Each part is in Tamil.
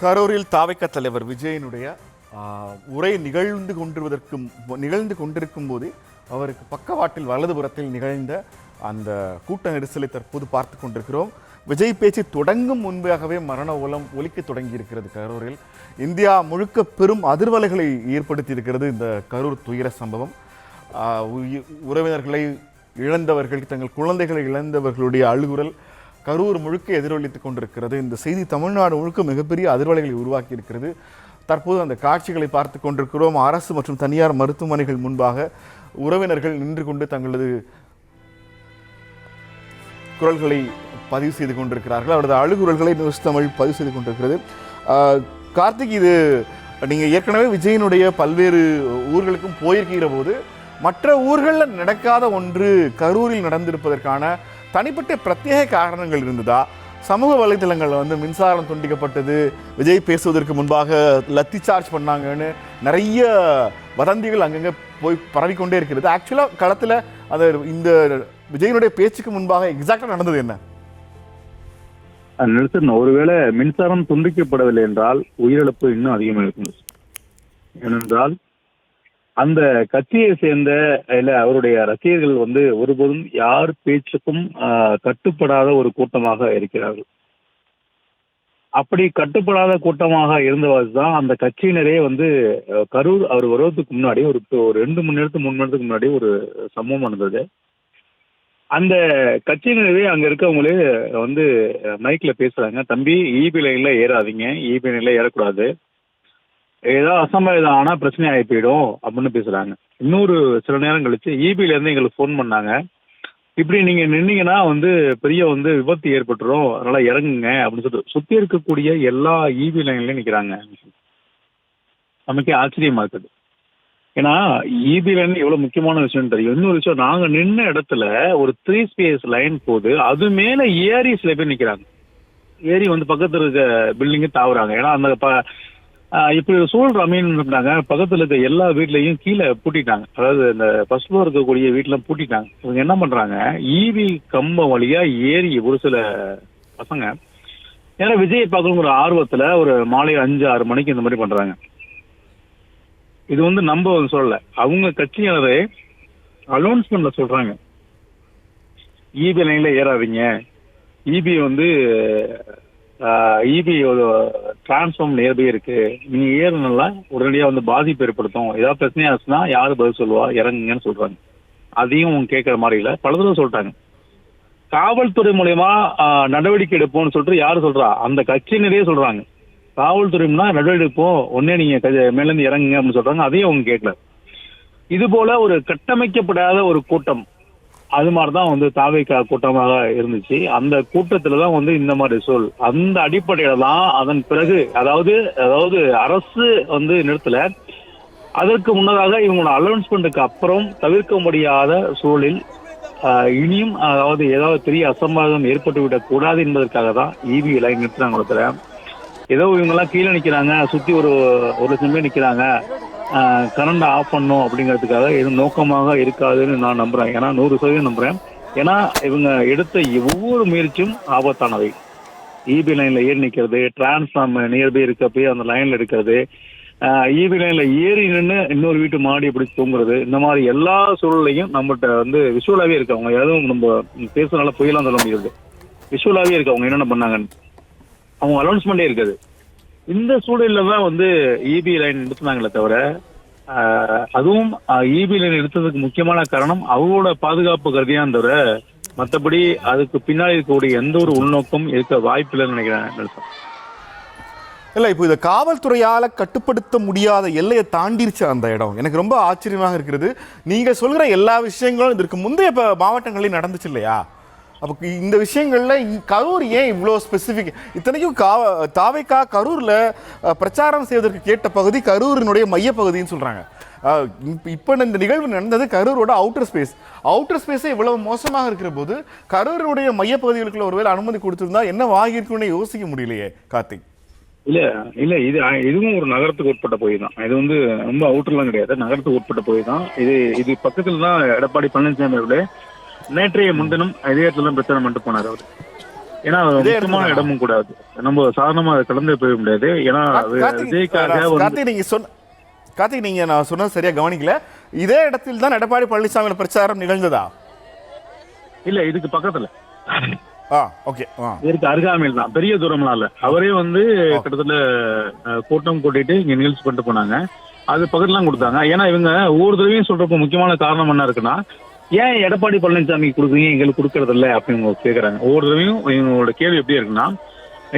கரூரில் தாவைக்க தலைவர் விஜயனுடைய உரை நிகழ்ந்து கொண்டிருக்கும் போதே அவருக்கு பக்கவாட்டில் வலதுபுறத்தில் நிகழ்ந்த அந்த கூட்ட நெரிசலை தற்போது பார்த்து கொண்டிருக்கிறோம். விஜய் பேச்சு தொடங்கும் முன்பாகவே மரண ஓலம் ஒலிக்க தொடங்கி இருக்கிறது. கரூரில் இந்தியா முழுக்க பெரும் அதிர்வலைகளை ஏற்படுத்தி இருக்கிறது இந்த கரூர் துயர சம்பவம். உறவினர்களை இழந்தவர்கள், தங்கள் குழந்தைகளை இழந்தவர்களுடைய அழுகுரல் கரூர் முழுக்க எதிரொலித்துக் கொண்டிருக்கிறது. இந்த செய்தி தமிழ்நாடு முழுக்க மிகப்பெரிய அதிர்வலைகளை உருவாக்கி இருக்கிறது. தற்போது அந்த காட்சிகளை பார்த்து கொண்டிருக்கிறோம். அரசு மற்றும் தனியார் மருத்துவமனைகள் முன்பாக உறவினர்கள் நின்று கொண்டு தங்களது குரல்களை பதிவு செய்து கொண்டிருக்கிறார்கள். அவரது அழுகுரல்களை நியூஸ் தமிழ் பதிவு செய்து கொண்டிருக்கிறது. கார்த்திக், இது நீங்கள் ஏற்கனவே விஜயனுடைய பல்வேறு ஊர்களுக்கும் போயிருக்கிற போது மற்ற ஊர்களில் நடக்காத ஒன்று கரூரில் நடந்திருப்பதற்கான தனிப்பட்ட பிரத்யேக காரணங்கள் இருந்ததா? சமூக வலைதளங்களில் மின்சாரம் துண்டிக்கப்பட்டது, விஜய் பேசுவதற்கு முன்பாக லத்தி சார்ஜ் பண்ணாங்கன்னு நிறைய வதந்திகள் அங்கங்கே போய் பரவிக்கொண்டே இருக்கிறது. ஆக்சுவலாக களத்தில் அது இந்த விஜயனுடைய பேச்சுக்கு முன்பாக எக்ஸாக்டாக நடந்தது என்ன? நெல்சன், ஒருவேளை மின்சாரம் துண்டிக்கப்படவில்லை என்றால் உயிரிழப்பு இன்னும் அதிகமாக இருக்கும். ஏனென்றால் அந்த கட்சியை சேர்ந்த இல்ல அவருடைய ரசிகர்கள் ஒருபோதும் யார் பேச்சுக்கும் கட்டுப்படாத ஒரு கூட்டமாக இருக்கிறார்கள். அப்படி கட்டுப்படாத கூட்டமாக இருந்தவாறுதான் அந்த கட்சியினரே கரூர் அவர் வருவதற்கு முன்னாடி ஒரு 2 மணி நேரத்துக்கு 3 மணி நேரத்துக்கு முன்னாடி ஒரு சம்பவம் நடந்தது. அந்த கட்சியினரே அங்க இருக்கவங்களே மைக்ல பேசுறாங்க, தம்பி ஈபி லைன்ல ஏறாதீங்க, ஈபி லைன்ல ஏறக்கூடாது, ஏதாவது அசம்பாவிதம் ஆனா பிரச்சனை ஆகி போயிடும் அப்படின்னு பேசுறாங்க. இன்னொரு சில நேரம் கழிச்சு ஈபில இருந்து எங்களுக்கு ஃபோன் பண்ணாங்க, இப்படி நீங்க நின்னீங்கன்னா பெரிய விபத்து ஏற்பட்டுரும், அதனால இறங்குங்க அப்படின்னு சொல்லிட்டு சுத்தி இருக்கக்கூடிய எல்லா ஈபி லைன்லயும் நிக்கிறாங்க. நமக்கே ஆச்சரியமா இருக்குது. ஏன்னா ஈபி லைன் எவ்வளவு முக்கியமான விஷயம் தெரியும். இன்னொரு விஷயம், நாங்க நின்ன இடத்துல ஒரு 3 ஸ்பேஸ் லைன் போது அது மேல ஏறி சில பேர் நிக்கிறாங்க. ஏறி பக்கத்துல இருக்க பில்டிங்கு தாவுறாங்க. ஏன்னா அந்த இப்படி சூழல் அமைந்தாங்க. பக்கத்துல இருக்க எல்லா வீட்லயும் கீழே பூட்டிட்டாங்க. அதாவது இந்த ஃபர்ஸ்ட் ஃப்ளோர் இருக்கக்கூடிய வீட்டுல பூட்டிட்டாங்க. இவங்க என்ன பண்றாங்க, ஈவி கம்பம் வழியா ஏறி ஒரு சில பசங்க ஏன்னா விஜய் பார்க்கணுங்கிற ஆர்வத்துல ஒரு மாலை 5-6 மணிக்கு இந்த மாதிரி பண்றாங்க. இது நம்ம சொல்லல, அவங்க கட்சியினரே அலௌன்ஸ்மெண்ட்ல சொல்றாங்க, ஈபி லைன்ல ஏறாதீங்க, ஈபி ஈபி டிரான்ஸ்ஃபார்ம் நியர்பை இருக்கு, நீங்க ஏறணும்ல உடனடியா பாதிப்பு ஏற்படுத்தும், ஏதாவது பிரச்சனையாச்சுன்னா யாரு பதில் சொல்லுவா, இறங்குங்கன்னு சொல்றாங்க. அதையும் கேட்கற மாதிரி இல்ல, பல தடவை சொல்லிட்டாங்க. காவல்துறை மூலயமா நடவடிக்கை எடுப்போம்னு சொல்லிட்டு யாரு சொல்றா, அந்த கட்சியினரே சொல்றாங்க, காவல்துறைனா நடவடிக்கை எடுப்போம், உடனே நீங்க மேல இருந்து இறங்குங்க அப்படின்னு சொல்றாங்க. அதையும் அவங்க கேட்கல. இது போல ஒரு கட்டமைக்கப்படாத ஒரு கூட்டம், அது மாதிரிதான் தாவேகா கூட்டமாக இருந்துச்சு. அந்த கூட்டத்துலதான் இந்த மாதிரி சொல், அந்த அடிப்படையில தான் அதன் பிறகு அதாவது அரசு நிறுத்தல, அதற்கு முன்னதாக இவங்களோட அலௌன்ஸ்மெண்ட்டுக்கு அப்புறம் தவிர்க்க முடியாத சூழலில் இனியும் ஏதாவது பெரிய அசம்பாவிதம் ஏற்பட்டு விடக் கூடாது என்பதற்காக தான் ஈவி லைன் நிறுத்துறாங்க. ஏதோ இவங்கெல்லாம் கீழே நிக்கிறாங்க, சுத்தி ஒரு லட்சம் பேர் நிக்கிறாங்க, கரண்ட் ஆஃப் பண்ணும் அப்படிங்கிறதுக்காக எதுவும் நோக்கமாக இருக்காதுன்னு நான் நம்புறேன். ஏன்னா 100% நம்புறேன். ஏன்னா இவங்க எடுத்த ஒவ்வொரு முயற்சியும் ஆபத்தானவை. ஈபி லைன்ல ஏறி நிக்கிறது, டிரான்ஸ்ஃபார்ம் நியர்பை இருக்கப்பே அந்த லைன்ல இருக்கிறது, ஈபி லைன்ல ஏறி நின்று இன்னொரு வீட்டு மாடி இப்படி தூங்குறது, இந்த மாதிரி எல்லா சூழலையும் நம்மகிட்ட விஷுவலாவே இருக்கு. அவங்க எதுவும் நம்ம பேசுறதுனால புயலாம் சொல்ல முடியாது, விஷுவலாவே இருக்கு அவங்க என்னென்ன பண்ணாங்கன்னு. அவங்க அலௌன்ஸ்மெண்டே இருக்காது. இந்த சூழல்ல தான் ஈபி லைன் நிறுத்தினாங்களே தவிர, அதுவும் ஈபி லைன் எடுத்ததுக்கு முக்கியமான காரணம் அவங்களோட பாதுகாப்பு கருதியான் தவிர மற்றபடி அதுக்கு பின்னாடி இருக்கக்கூடிய எந்த ஒரு உள்நோக்கம் இருக்க வாய்ப்பு இல்லைன்னு நினைக்கிறேன். இல்லை, இப்போ இதை காவல்துறையால் கட்டுப்படுத்த முடியாத எல்லையை தாண்டிருச்சு அந்த இடம். எனக்கு ரொம்ப ஆச்சரியமாக இருக்கிறது. நீங்கள் சொல்கிற எல்லா விஷயங்களும் இதற்கு முந்தைய மாவட்டங்களில் நடந்துச்சு இல்லையா? அப்போ இந்த விஷயங்களில் கரூர் ஏன் இவ்வளோ ஸ்பெசிஃபிக்? இத்தனைக்கும் தாவேகா கரூரில் பிரச்சாரம் செய்வதற்கு கேட்ட பகுதி கரூரினுடைய மையப்பகுதின்னு சொல்கிறாங்க. இப்போ இந்த நிகழ்வு நடந்தது கரூரோட அவுட்டர் ஸ்பேஸே இவ்வளவு மோசமாக இருக்கிற போது கரூரினுடைய மையப்பகுதிகளுக்குள்ள ஒருவேளை அனுமதி கொடுத்துருந்தா என்ன வாங்கியிருக்குன்னு யோசிக்க முடியலையே கார்த்திக். இல்ல இதுவும் ஒரு நகரத்துக்கு உட்பட்ட பகுதி தான். இது ரொம்ப அவுட்டர்லாம் கிடையாது, நகரத்துக்கு உட்பட்ட பகுதி தான். இது பக்கத்துல தான் எடப்பாடி பழனிசாமி அவர்களே நேற்றைய முன்தினம் இதே இடத்துல பிரச்சாரம் பண்ணிட்டு போனார். அவர் ஏன்னா அது இதே முக்கியமான இடத்துல இடமும் கூடாது, நம்ம சாதாரணமா அதை கடந்து போக முடியாது. ஏன்னா விஜய்க்காக கார்த்திக் நீங்க நான் சொன்னது சரியா கவனிக்கல. இதே இடத்தில் தான் எடப்பாடி பழனிசாமி பிரச்சாரம் நிகழ்ந்ததா? இல்ல, இதுக்கு பக்கத்துல, ஓகே, இதற்கு அருகாமையில் தான், பெரிய தூரம்லாம் இல்ல. அவரே வந்து கிட்டத்தட்ட கூட்டம் கூட்டிட்டு இங்க நிகழ்ச்சி பண்ணிட்டு போனாங்க. அது பக்கத்துலாம் கொடுத்தாங்க. ஏன்னா இவங்க ஒவ்வொரு தடவையும் சொல்றப்ப முக்கியமான காரணம் என்ன இருக்குன்னா, ஏன் எடப்பாடி பழனிசாமி கொடுக்குறீங்க எங்களுக்கு கொடுக்கறது இல்லை அப்படின்னு கேட்கறாங்க. ஒவ்வொரு தடவையும் இவங்களோட கேள்வி எப்படி இருக்குன்னா,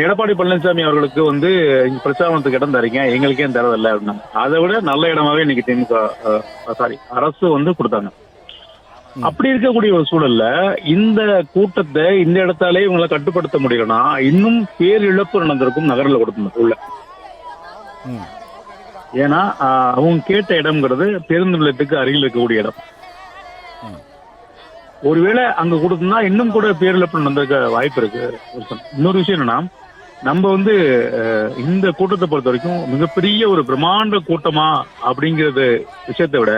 எடப்பாடி பழனிசாமி அவர்களுக்கு வந்து இங்க பிரச்சாரத்துக்கு இடம் தரீங்க, எங்களுக்கே தரதில்லை அப்படின்னாங்க. அதை விட நல்ல இடமாவே இன்னைக்கு திமுக அரசு வந்து கொடுத்தாங்க. அப்படி இருக்கக்கூடிய ஒரு சூழல்ல இந்த கூட்டத்தை இந்த இடத்தாலே இவங்களை கட்டுப்படுத்த முடியலன்னா இன்னும் பேரிழப்பு நடந்திருக்கும் நகரில் கொடுத்து உள்ள. ஏன்னா அவங்க கேட்ட இடம்ங்கிறது பேருந்து நிலையத்துக்கு அருகில் இருக்கக்கூடிய இடம். ஒருவேளை அங்க கொடுத்தா இன்னும் கூட பேரிழப்பு நடந்திருக்க வாய்ப்பு இருக்கு. இன்னொரு விஷயம் என்னன்னா, நம்ம வந்து இந்த கூட்டத்தை பொறுத்த வரைக்கும் மிகப்பெரிய ஒரு பிரம்மாண்ட கூட்டமா அப்படிங்கறது விஷயத்தை விட,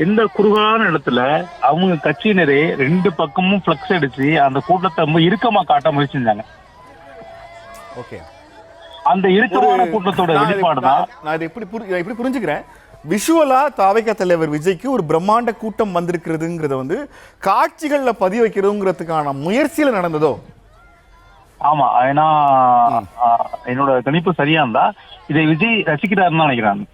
இந்த குறுகான இடத்துல அவங்க கட்சியினரே 2 பக்கமும் பிளக்ஸ் அடிச்சு அந்த கூட்டத்தை ரொம்ப இறுக்கமா காட்ட முயற்சி செஞ்சாங்க. அந்த இறுக்கமான கூட்டத்தோட வெளிப்பாடு தான். நான் இதை எப்படி புரிஞ்சுக்கிறேன், விஷுவலா தாவேகா தலைவர் விஜய்க்கு ஒரு பிரம்மாண்ட கூட்டம் வந்திருக்கிறதுங்கிறத வந்து காட்சிகள்ல பதிவு வைக்கிறதுங்கிறதுக்கான முயற்சியில நடந்ததோ? ஆமா, ஏன்னா என்னோட கணிப்பு சரியா இருந்தா இதை விஜய் ரசிக்கிறாருன்னு நினைக்கிறாங்க.